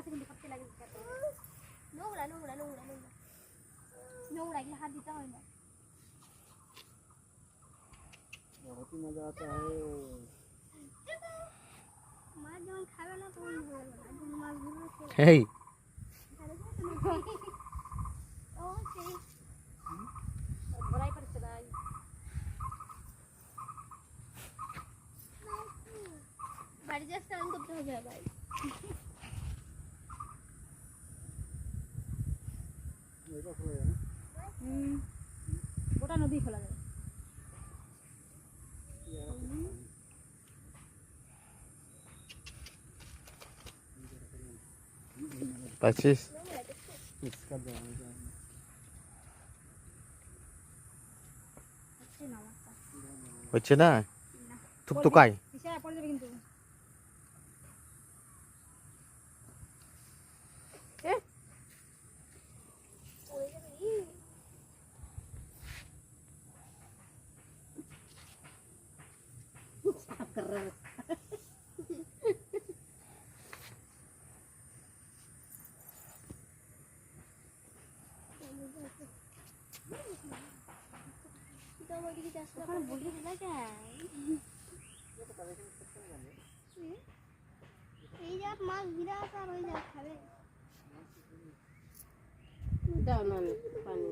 আছে কিন্তু করতে লাগে নোংরা নোংরা নোংরা নোংরা নোংরা এগুলো হাত দিতে হয় না बहुत ही मजा आता है মাছ যখন খাবে না তখন ভালো লাগে মাছগুলো এই ও সেই ভরাই পড়ছে না বাড়ি যা স্নান করতে হবে ভাই এটা খোলা যায় না গোটা নদী খোলা যায় পাচ্ছিস इसका जाना चाहिए হচ্ছে না থুকথুকাই পিছায় পড়ে যাবে কিন্তু এই যা মাছ বিরাট আর ওই যা খাবে দাও না পানি